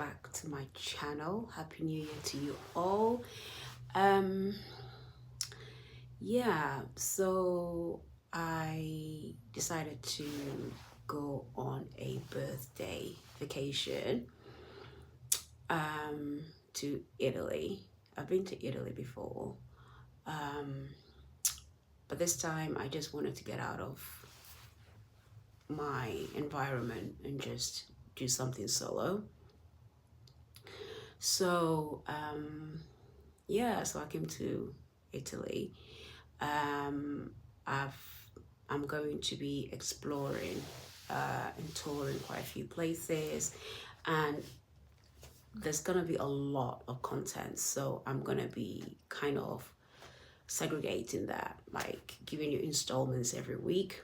back to my channel. Happy New Year to you all. Yeah, so I decided to go on a birthday vacation to Italy. I've been to Italy before, but this time I just wanted to get out of my environment and just do something solo. So yeah, so I came to Italy. I'm going to be exploring and touring quite a few places, and there's gonna be a lot of content, so I'm gonna be kind of segregating that, like giving you installments every week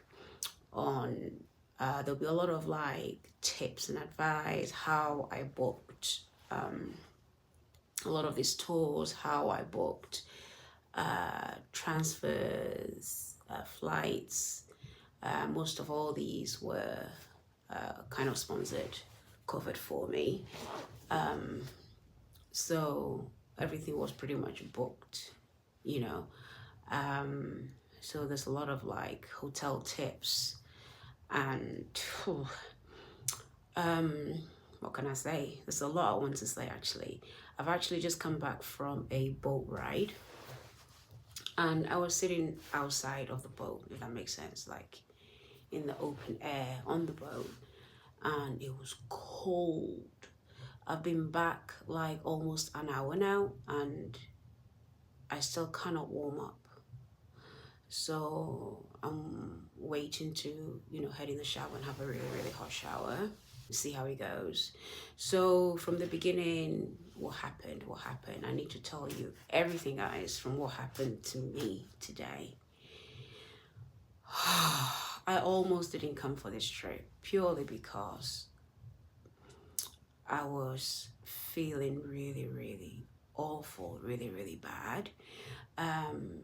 on there'll be a lot of like tips and advice, how I booked a lot of these tours, how I booked transfers, flights. Most of all these were kind of sponsored, covered for me. So everything was pretty much booked, you know. So there's a lot of like hotel tips and what can I say? There's a lot I want to say actually. I've actually just come back from a boat ride, and I was sitting outside of the boat, if that makes sense, like in the open air on the boat, and it was cold. I've been back like almost an hour now, and I still cannot warm up. So I'm waiting to, head in the shower and have a really, really hot shower and see how it goes. So from the beginning, what happened? I need to tell you everything, guys, from what happened to me today. I almost didn't come for this trip purely because I was feeling really, really awful, really, really bad.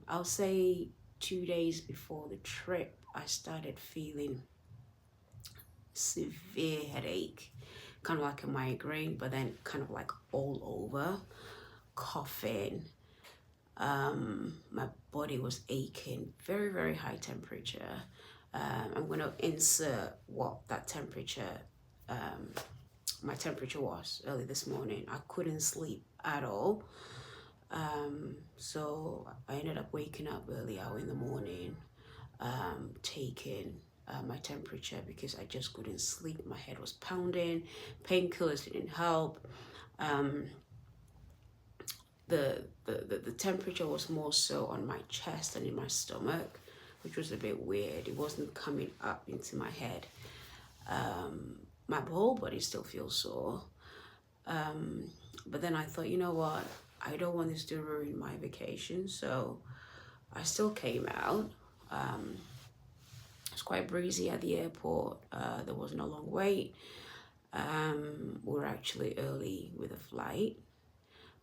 I'll say 2 days before the trip, I started feeling severe headache, kind of like a migraine, but then kind of like all over, coughing. My body was aching, very, very high temperature. I'm going to insert what that temperature, my temperature was early this morning. I couldn't sleep at all. So I ended up waking up early hour in the morning, taking my temperature because I just couldn't sleep. My head was pounding, painkillers didn't help. The temperature was more so on my chest and in my stomach, which was a bit weird. It wasn't coming up into my head. My whole body still feels sore. But then I thought, you know what? I don't want this to ruin my vacation. So I still came out. It's quite breezy at the airport. There wasn't a long wait. We were actually early with the flight.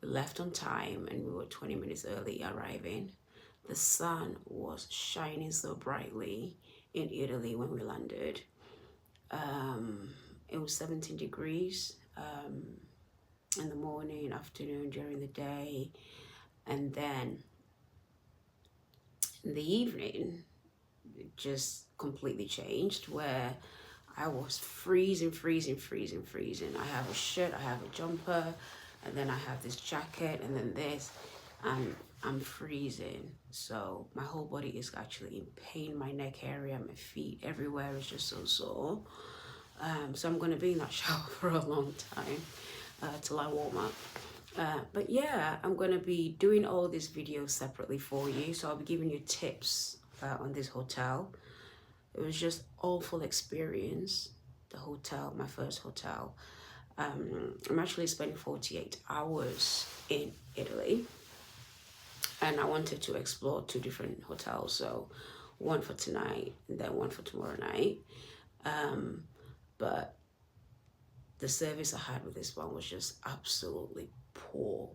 We left on time and we were 20 minutes early arriving. The sun was shining so brightly in Italy when we landed. It was 17 degrees in the morning, afternoon, during the day. And then in the evening, it just completely changed, where I was freezing. I have a shirt, I have a jumper, and then I have this jacket, and then this, and I'm freezing. So my whole body is actually in pain. My neck area, my feet, everywhere is just so sore. So I'm going to be in that shower for a long time till I warm up. But yeah, I'm going to be doing all these videos separately for you. So I'll be giving you tips on this hotel. It was just awful experience. The hotel, my first hotel. I'm actually spending 48 hours in Italy, and I wanted to explore 2 different hotels. So one for tonight and then one for tomorrow night. But the service I had with this one was just absolutely poor.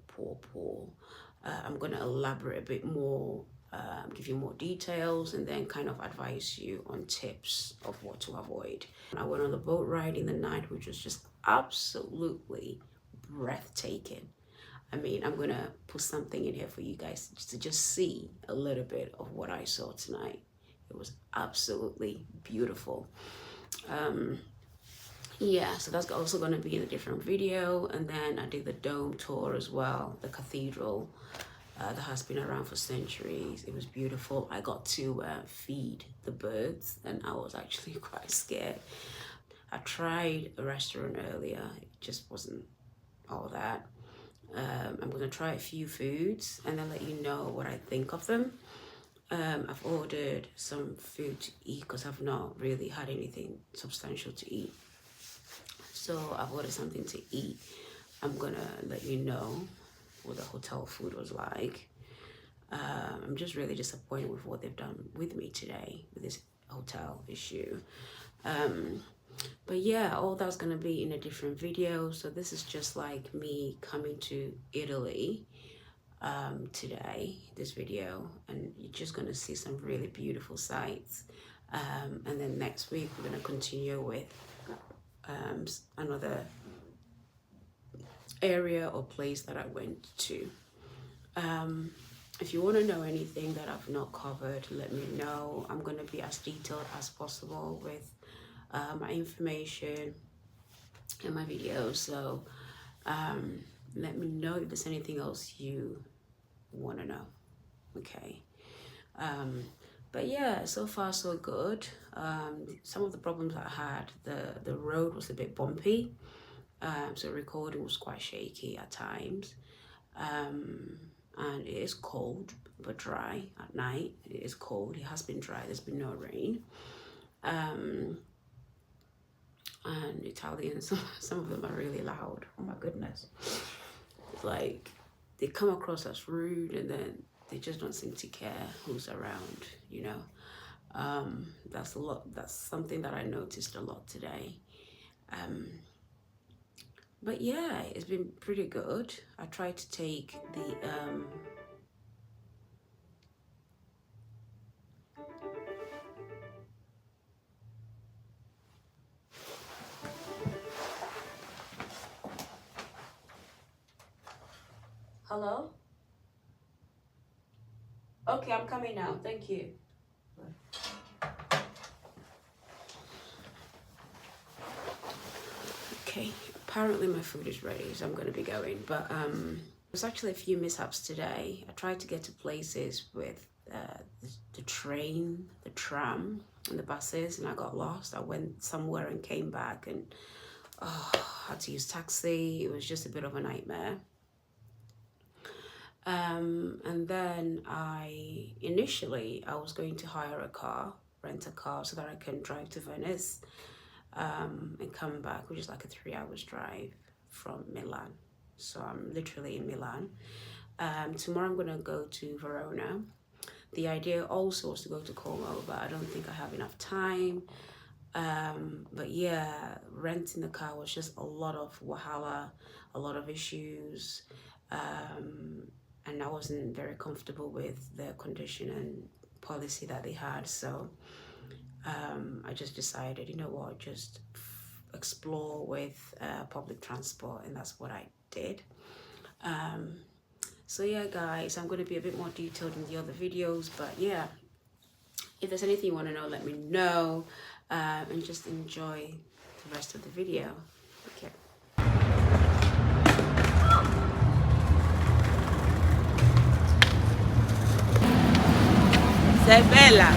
I'm going to elaborate a bit more, give you more details, and then kind of advise you on tips of what to avoid. I went on the boat ride in the night, which was just absolutely breathtaking. I mean, I'm gonna put something in here for you guys to just see a little bit of what I saw tonight. It was absolutely beautiful. Yeah, so that's also going to be in a different video. And then I did the dome tour as well, the cathedral that has been around for centuries. It was beautiful. I got to feed the birds, and I was actually quite scared. I tried a restaurant earlier. It just wasn't all that. I'm going to try a few foods and then let you know what I think of them. I've ordered some food to eat because I've not really had anything substantial to eat. So I've ordered something to eat. I'm gonna let you know what the hotel food was like. I'm just really disappointed with what they've done with me today with this hotel issue. But yeah, all that's gonna be in a different video. So this is just like me coming to Italy today, this video, and you're just gonna see some really beautiful sights. And then next week we're gonna continue with another area or place that I went to. If you want to know anything that I've not covered, let me know. I'm going to be as detailed as possible with my information in my videos. So let me know if there's anything else you want to know. Okay. But yeah, so far so good. Some of the problems I had, the road was a bit bumpy, so recording was quite shaky at times. And it is cold but dry at night. It is cold. It has been dry. There's been no rain. And Italians, some of them are really loud. Oh my goodness. Like, they come across as rude, and then they just don't seem to care who's around, you know. That's something that I noticed a lot today. But yeah, it's been pretty good. I tried to take the hello? Okay, I'm coming now. Thank you. Okay, apparently my food is ready, so I'm going to be going. But there's actually a few mishaps today. I tried to get to places with the train, the tram, and the buses, and I got lost. I went somewhere and came back, and I had to use taxi. It was just a bit of a nightmare. And then initially I was going to hire a car, rent a car so that I can drive to Venice and come back, which is like a 3 hours drive from Milan. So I'm literally in Milan. Tomorrow I'm gonna go to Verona. The idea also was to go to Como, but I don't think I have enough time. But yeah, renting the car was just a lot of wahala, a lot of issues. And I wasn't very comfortable with the condition and policy that they had. So I just decided, you know what, just explore with public transport, and that's what I did. So yeah, guys, I'm going to be a bit more detailed in the other videos, but yeah, if there's anything you want to know, let me know, and just enjoy the rest of the video. Okay. Sei bella.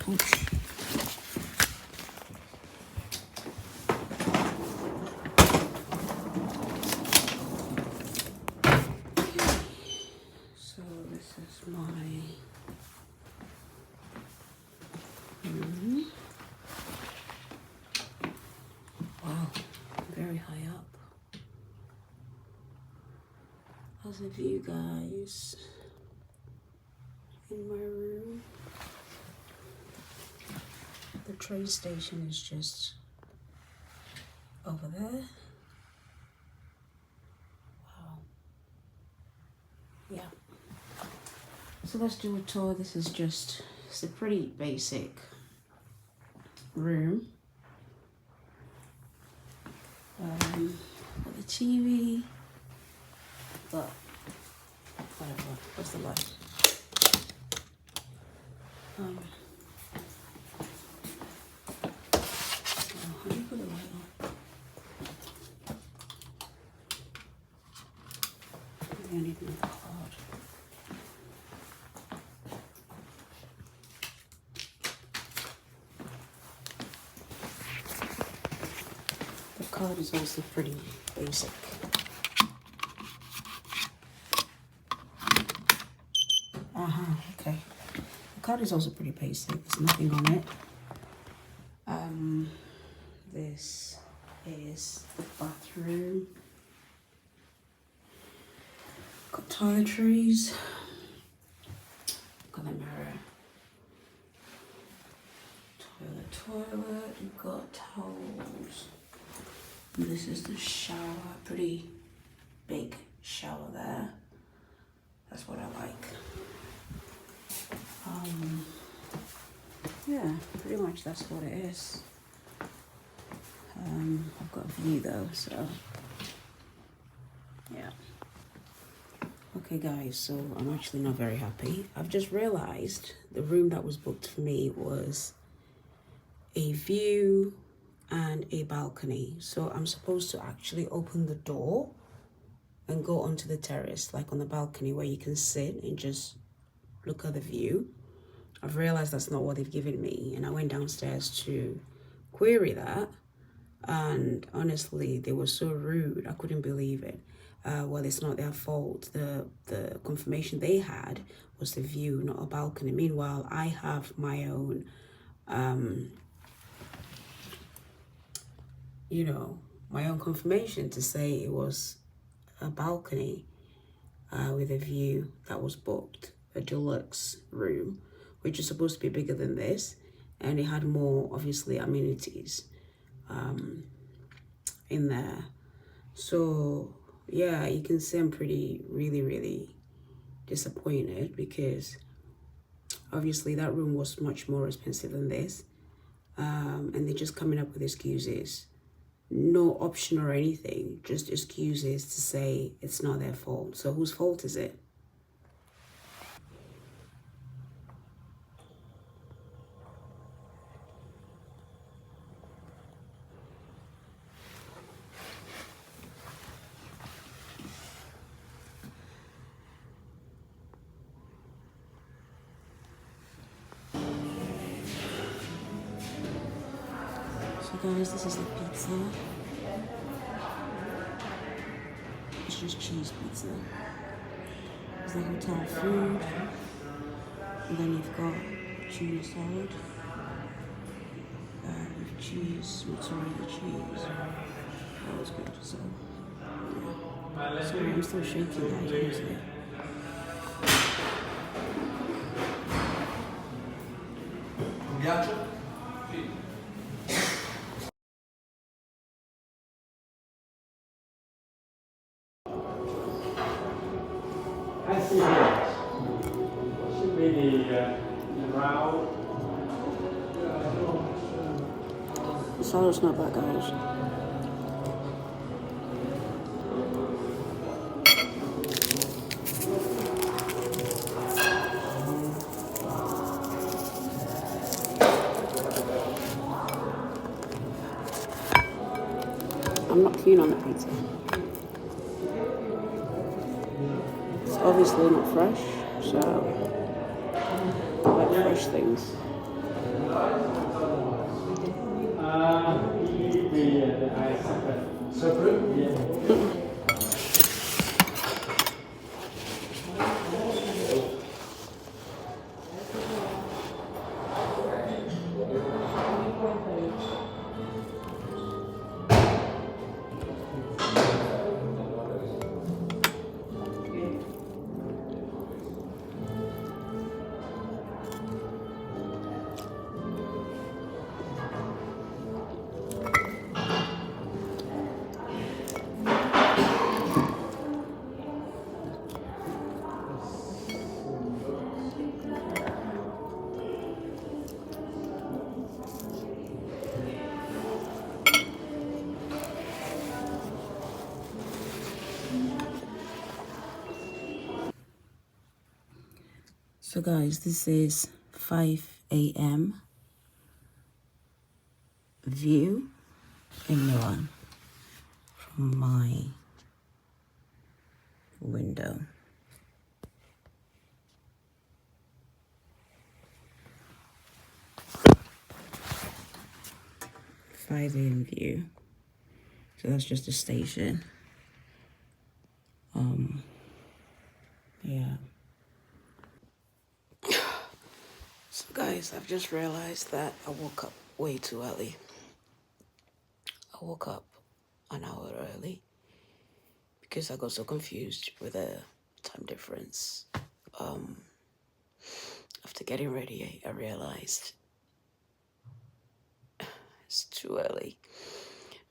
Oops. So this is my room. Wow, very high up. How's the view, guys? In my room. The train station is just over there. Wow. Yeah. So let's do a tour. This is just, it's a pretty basic room. Got the TV, but whatever. What's the light? How do you put the light on? I need my card. The card is also pretty basic. Okay. The card is also pretty basic. There's nothing on it. This is the bathroom. Got toiletries. Got the mirror. Toilet. You've got towels. And this is the shower. Pretty big shower there. That's what I like. Yeah, pretty much that's what it is. I've got a view though, so yeah. Okay guys, so I'm actually not very happy. I've just realized the room that was booked for me was a view and a balcony. So I'm supposed to actually open the door and go onto the terrace, like on the balcony where you can sit and just look at the view. I've realized that's not what they've given me, and I went downstairs to query that, and honestly they were so rude. I couldn't believe it. Well, it's not their fault. The confirmation they had was the view, not a balcony. Meanwhile, I have my own you know, my own confirmation to say it was a balcony with a view that was booked, a deluxe room, which is supposed to be bigger than this, and it had more, obviously, amenities in there. So yeah, you can see I'm really disappointed, because obviously that room was much more expensive than this, and they're just coming up with excuses. No option or anything, just excuses to say it's not their fault. So whose fault is it? So guys, this is the pizza. It's just cheese pizza. It's the hotel food. And then you've got tuna salad with cheese, mozzarella cheese. That was good. So yeah. Sorry, I'm still shaking, guys, honestly. Ghiaccio? Sì, si vede il round. The salad's not bad, guys. I'm not keen on the pizza. It's obviously not fresh, so I like fresh things. The eyes separate. Yeah. So guys, this is 5 a.m. view in Milan from my window. 5 a.m. view. So that's just the station. Yeah. So guys, I've just realized that I woke up way too early. I woke up an hour early because I got so confused with the time difference. After getting ready, I realized it's too early.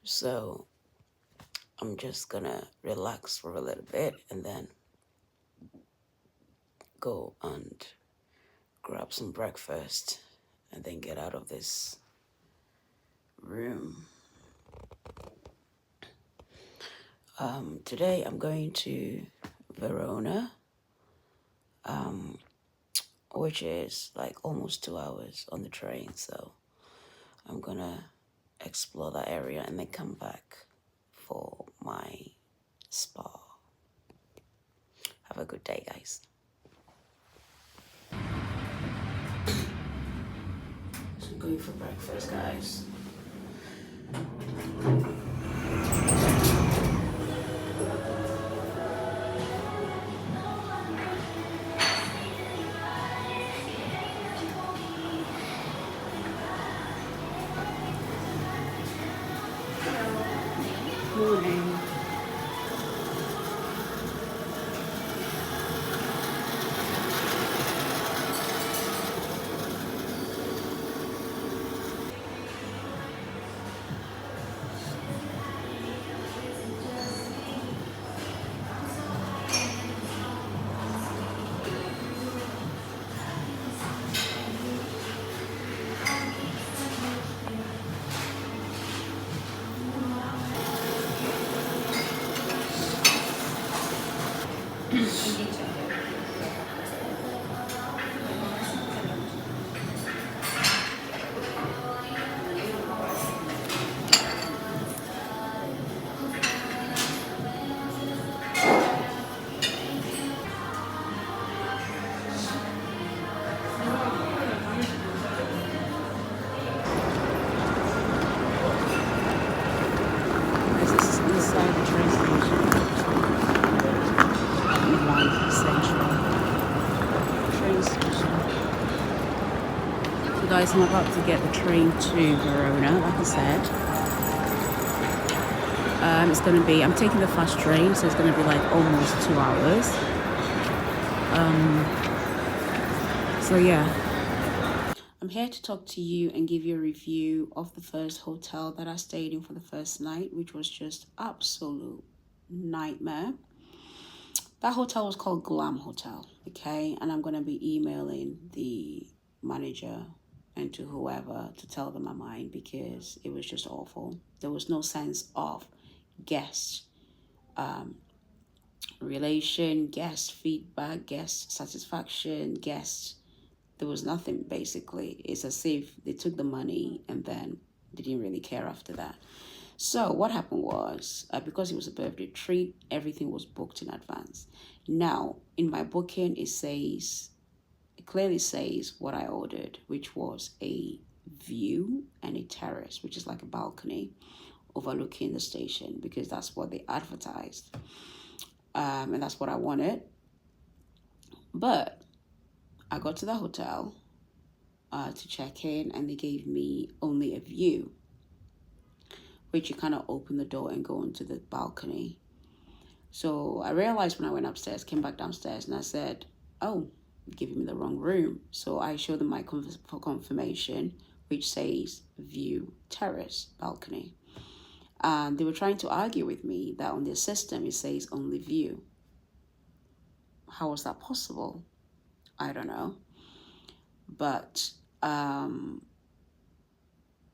So I'm just gonna relax for a little bit and then go and grab some breakfast and then get out of this room. Today I'm going to Verona, which is like almost 2 hours on the train. So I'm gonna explore that area and then come back for my spa. Have a good day, guys. So I'm going for breakfast, guys. Morning. This is inside the train station. Milan Central train station. So guys, I'm about to get the train to Verona, like I said. It's going to be, I'm taking the fast train, so it's going to be like almost 2 hours. So yeah. I'm here to talk to you and give you a review of the first hotel that I stayed in for the first night, which was just absolute nightmare. That hotel was called Glam Hotel, okay? And I'm going to be emailing the manager and to whoever to tell them my mind because it was just awful. There was no sense of guest relation, guest feedback, guest satisfaction, guest. There was nothing basically. It's as if they took the money and then they didn't really care after that. So what happened was, because it was a birthday treat, everything was booked in advance. Now, in my booking, it clearly says what I ordered, which was a view and a terrace, which is like a balcony overlooking the station, because that's what they advertised. And that's what I wanted. But I got to the hotel to check in, and they gave me only a view, which you kind of open the door and go into the balcony. So I realized when I went upstairs, came back downstairs, and I said, oh, you're giving me the wrong room. So I showed them my confirmation, which says view, terrace, balcony. And they were trying to argue with me that on their system, it says only view. How was that possible? I don't know. But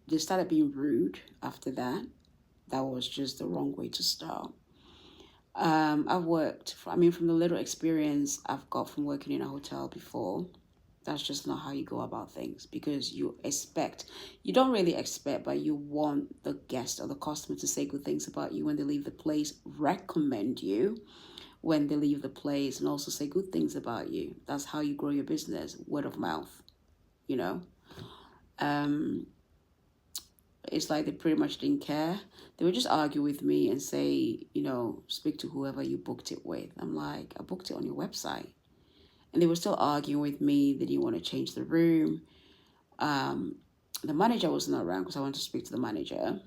they started being rude after that. That was just the wrong way to start. I've worked, from the little experience I've got from working in a hotel before, that's just not how you go about things, because you don't really expect, but you want the guest or the customer to say good things about you when they leave the place, recommend you when they leave the place, and also say good things about you. That's how you grow your business, word of mouth, It's like they pretty much didn't care. They would just argue with me and say, speak to whoever you booked it with. I'm like, I booked it on your website. And they were still arguing with me. They didn't want to change the room. The manager wasn't around because I wanted to speak to the manager.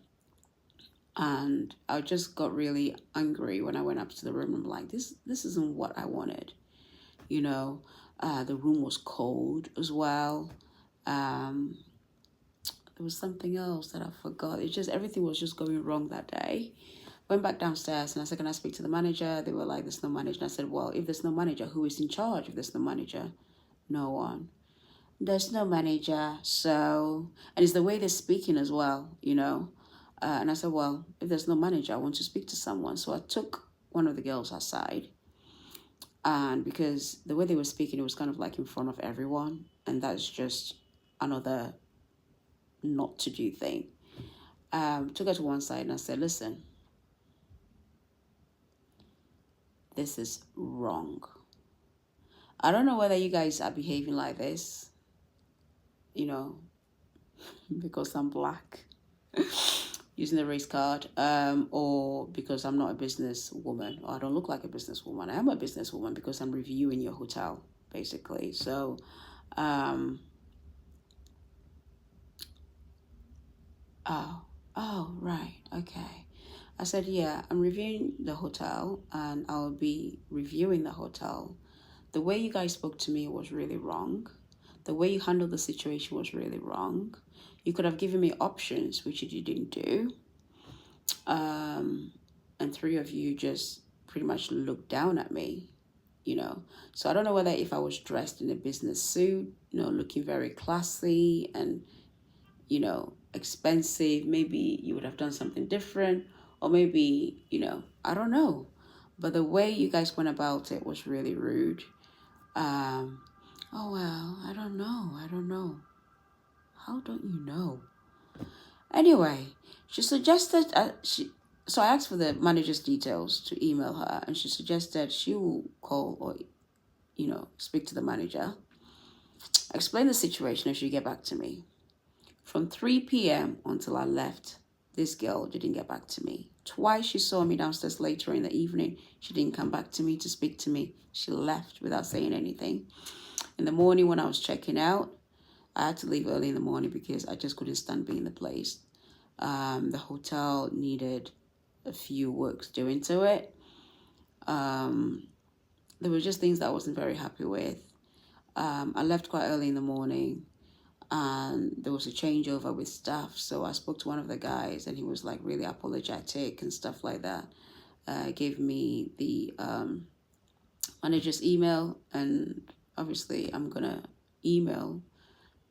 And I just got really angry when I went up to the room. I'm like, this isn't what I wanted. The room was cold as well. There was something else that I forgot. Everything was just going wrong that day. Went back downstairs and I said, can I speak to the manager? They were like, there's no manager. And I said, well, if there's no manager, who is in charge if there's no manager? No one. There's no manager, so... And it's the way they're speaking as well, And I said, well, if there's no manager, I want to speak to someone. So I took one of the girls aside. And because the way they were speaking, it was kind of like in front of everyone. And that's just another not to do thing. Took her to one side and I said, listen, this is wrong. I don't know whether you guys are behaving like this, because I'm black, using the race card, or because I'm not a businesswoman, or I don't look like a businesswoman. I am a businesswoman because I'm reviewing your hotel, basically. So, oh, right, okay. I said, yeah, I'm reviewing the hotel and I'll be reviewing the hotel. The way you guys spoke to me was really wrong. The way you handled the situation was really wrong. You could have given me options, which you didn't do. And three of you just pretty much looked down at me, So I don't know whether if I was dressed in a business suit, looking very classy and, expensive, maybe you would have done something different, or maybe, I don't know. But the way you guys went about it was really rude. Oh, well, I don't know. How don't you know? Anyway, she suggested, so I asked for the manager's details to email her, and she suggested she will call or, speak to the manager, explain the situation, and she'll get back to me. From 3 p.m. until I left, this girl didn't get back to me. Twice she saw me downstairs later in the evening. She didn't come back to me to speak to me. She left without saying anything. In the morning when I was checking out, I had to leave early in the morning because I just couldn't stand being in the place. The hotel needed a few works doing to it. There were just things that I wasn't very happy with. I left quite early in the morning. And there was a changeover with staff, so I spoke to one of the guys and he was like really apologetic and stuff like that. Gave me the manager's email, and obviously I'm gonna email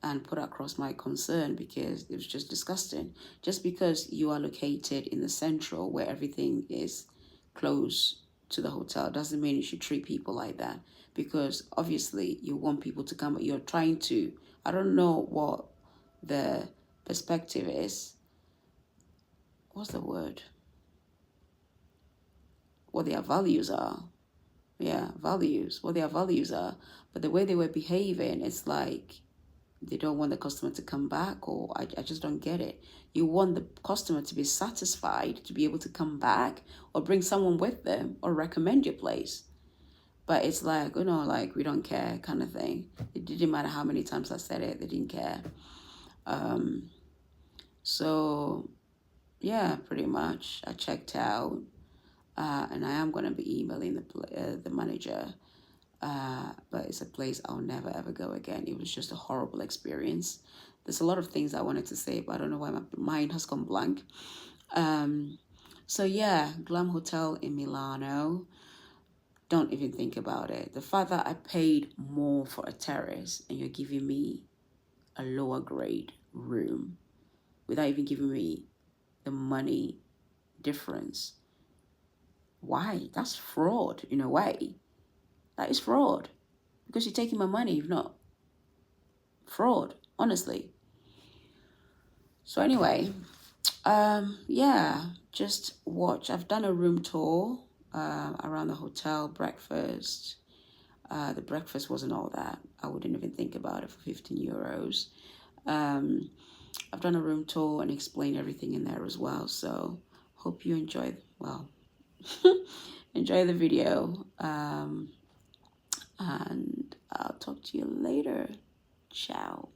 and put across my concern because it was just disgusting. Just because you are located in the central where everything is close to the hotel doesn't mean you should treat people like that, because obviously you want people to come, you're trying to, I don't know what the perspective is. What's the word? What their values are. Yeah, values. What their values are. But the way they were behaving, it's like They don't want the customer to come back, or I just don't get it. You want the customer to be satisfied, to be able to come back or bring someone with them or recommend your place. But it's like, you know, like, we don't care kind of thing. It didn't matter how many times I said it, they didn't care. So yeah, pretty much I checked out, and I am going to be emailing the manager. But it's a place I'll never ever go again. It was just a horrible experience. There's a lot of things I wanted to say, but I don't know why my mind has gone blank. So yeah, Glam Hotel in Milano. Don't even think about it. The fact that I paid more for a terrace and you're giving me a lower grade room without even giving me the money difference. Why? That's fraud in a way. That is fraud, because you're taking my money. If not, fraud, honestly. So anyway, yeah, just watch. I've done a room tour around the hotel, breakfast. The breakfast wasn't all that. I wouldn't even think about it for 15 euros. I've done a room tour and explained everything in there as well. So hope you enjoyed, well, enjoy the video. And I'll talk to you later. Ciao.